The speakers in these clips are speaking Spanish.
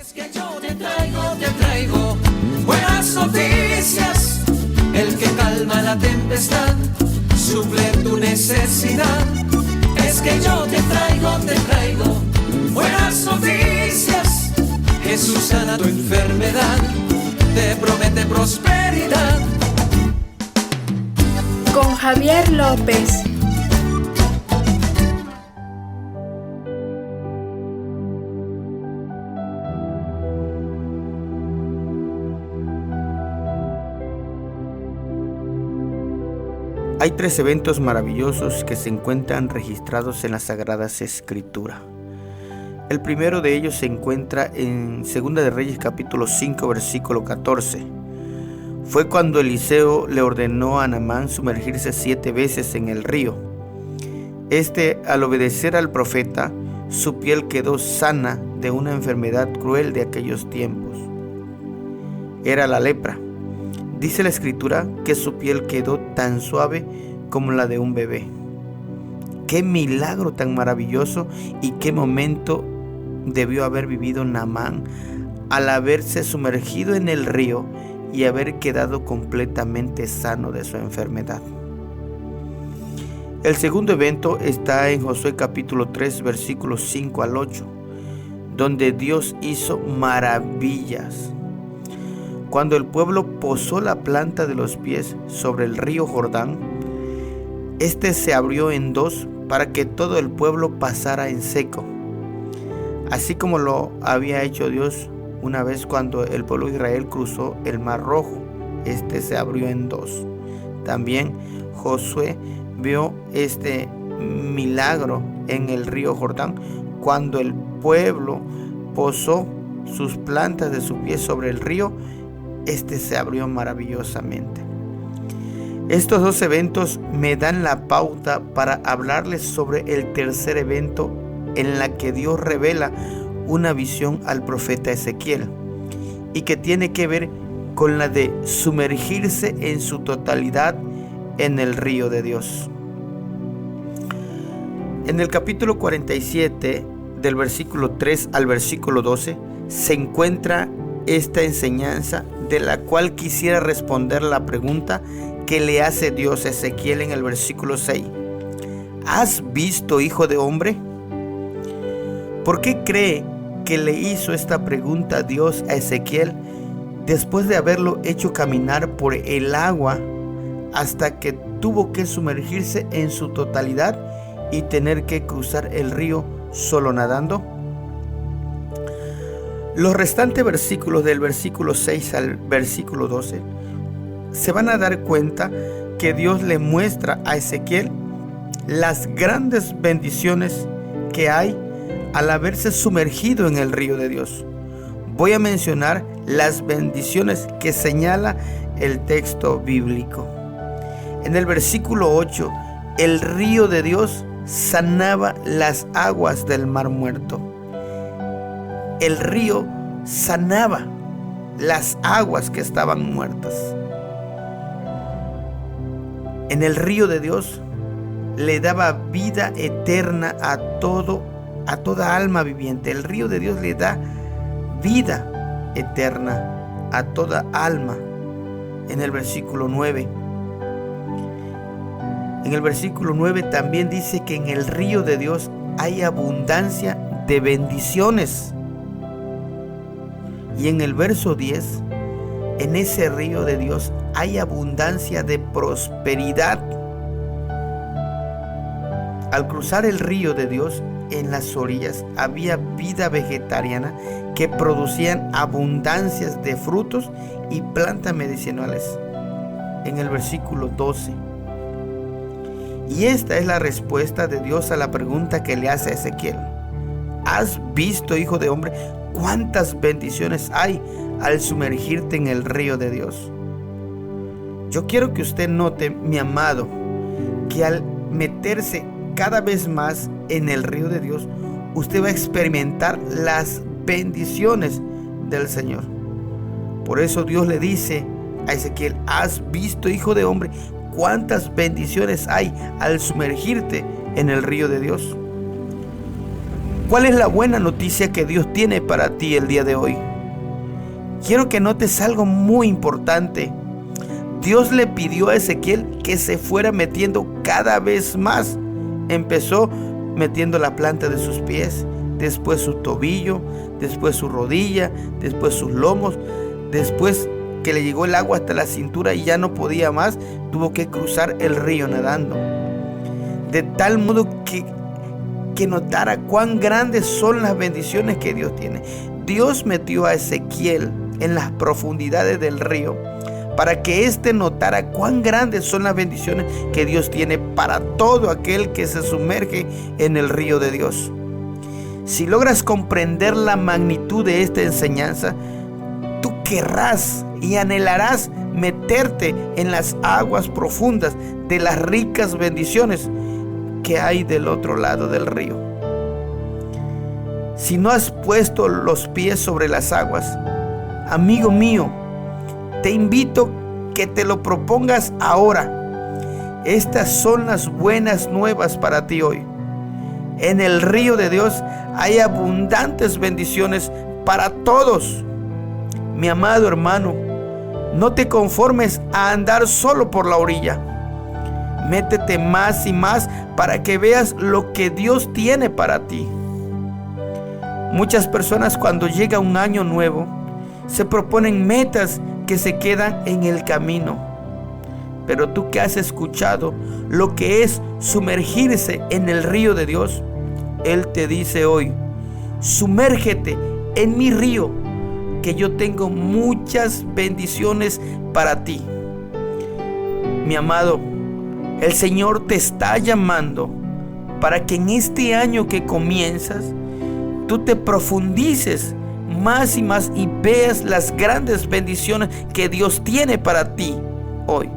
Es que yo te traigo buenas noticias. El que calma la tempestad, suple tu necesidad. Es que yo te traigo buenas noticias. Jesús sana tu enfermedad, te promete prosperidad. Con Javier López. Hay 3 eventos maravillosos que se encuentran registrados en las Sagradas Escrituras. El primero de ellos se encuentra en 2 de Reyes capítulo 5 versículo 14. Fue cuando Eliseo le ordenó a Naamán sumergirse 7 veces en el río. Al obedecer al profeta, su piel quedó sana de una enfermedad cruel de aquellos tiempos. Era la lepra. Dice la Escritura que su piel quedó tan suave como la de un bebé. Qué milagro tan maravilloso y qué momento debió haber vivido Naamán al haberse sumergido en el río y haber quedado completamente sano de su enfermedad. El segundo evento está en Josué capítulo 3 versículos 5 al 8, donde Dios hizo maravillas. Cuando el pueblo posó la planta de los pies sobre el río Jordán, se abrió en 2 para que todo el pueblo pasara en seco, así como lo había hecho Dios una vez cuando el pueblo de Israel cruzó el Mar Rojo. Se abrió en 2. También Josué vio este milagro en el río Jordán cuando el pueblo posó sus plantas de sus pies sobre el río. Se abrió maravillosamente. Estos 2 eventos me dan la pauta para hablarles sobre el tercer evento en la que Dios revela una visión al profeta Ezequiel y que tiene que ver con la de sumergirse en su totalidad en el río de Dios. En el capítulo 47, del versículo 3 al versículo 12, se encuentra esta enseñanza de la cual quisiera responder la pregunta que le hace Dios a Ezequiel en el versículo 6. ¿Has visto, hijo de hombre? ¿Por qué cree que le hizo esta pregunta Dios a Ezequiel después de haberlo hecho caminar por el agua hasta que tuvo que sumergirse en su totalidad y tener que cruzar el río solo nadando? Los restantes versículos del versículo 6 al versículo 12 se van a dar cuenta que Dios le muestra a Ezequiel las grandes bendiciones que hay al haberse sumergido en el río de Dios. Voy a mencionar las bendiciones que señala el texto bíblico. En el versículo 8, el río de Dios sanaba las aguas del Mar Muerto. El río sanaba las aguas que estaban muertas. En el río de Dios le daba vida eterna a toda alma viviente. El río de Dios le da vida eterna a toda alma. En el versículo 9. En el versículo 9 también dice que en el río de Dios hay abundancia de bendiciones. Y en el verso 10, en ese río de Dios hay abundancia de prosperidad. Al cruzar el río de Dios, en las orillas había vida vegetariana que producían abundancias de frutos y plantas medicinales. En el versículo 12. Y esta es la respuesta de Dios a la pregunta que le hace a Ezequiel. ¿Has visto, hijo de hombre, cuántas bendiciones hay al sumergirte en el río de Dios? Yo quiero que usted note, mi amado, que al meterse cada vez más en el río de Dios, usted va a experimentar las bendiciones del Señor. Por eso Dios le dice a Ezequiel: ¿has visto, hijo de hombre, cuántas bendiciones hay al sumergirte en el río de Dios? ¿Cuál es la buena noticia que Dios tiene para ti el día de hoy? Quiero que notes algo muy importante. Dios le pidió a Ezequiel que se fuera metiendo cada vez más. Empezó metiendo la planta de sus pies, después su tobillo, después su rodilla, después sus lomos, después que le llegó el agua hasta la cintura y ya no podía más, tuvo que cruzar el río nadando. De tal modo que notara cuán grandes son las bendiciones que Dios tiene. Dios metió a Ezequiel en las profundidades del río para que éste notara cuán grandes son las bendiciones que Dios tiene para todo aquel que se sumerge en el río de Dios. Si logras comprender la magnitud de esta enseñanza, tú querrás y anhelarás meterte en las aguas profundas de las ricas bendiciones que hay del otro lado del río. Si no has puesto los pies sobre las aguas, amigo mío, te invito que te lo propongas ahora. Estas son las buenas nuevas para ti hoy. En el río de Dios hay abundantes bendiciones para todos. Mi amado hermano, no te conformes a andar solo por la orilla. Métete más y más para que veas lo que Dios tiene para ti. Muchas personas, cuando llega un año nuevo, se proponen metas que se quedan en el camino. Pero tú que has escuchado lo que es sumergirse en el río de Dios, Él te dice hoy: sumérgete en mi río, que yo tengo muchas bendiciones para ti. Mi amado, el Señor te está llamando para que en este año que comienzas, tú te profundices más y más y veas las grandes bendiciones que Dios tiene para ti hoy.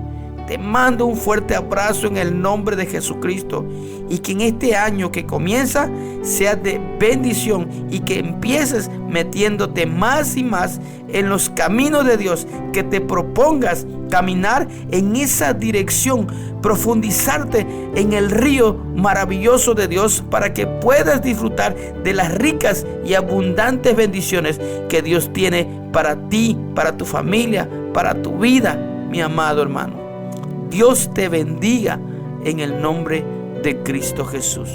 Te mando un fuerte abrazo en el nombre de Jesucristo, y que en este año que comienza sea de bendición y que empieces metiéndote más y más en los caminos de Dios, que te propongas caminar en esa dirección, profundizarte en el río maravilloso de Dios para que puedas disfrutar de las ricas y abundantes bendiciones que Dios tiene para ti, para tu familia, para tu vida, mi amado hermano. Dios te bendiga en el nombre de Cristo Jesús.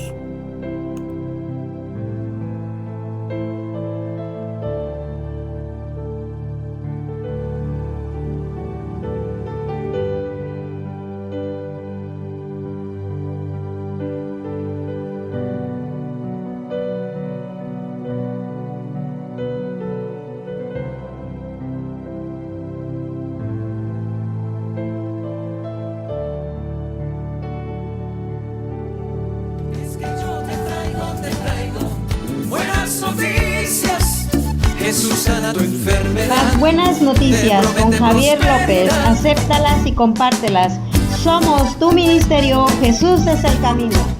Jesús sana tu enfermedad. Las buenas noticias con Javier López. Acéptalas y compártelas. Somos tu ministerio. Jesús es el camino.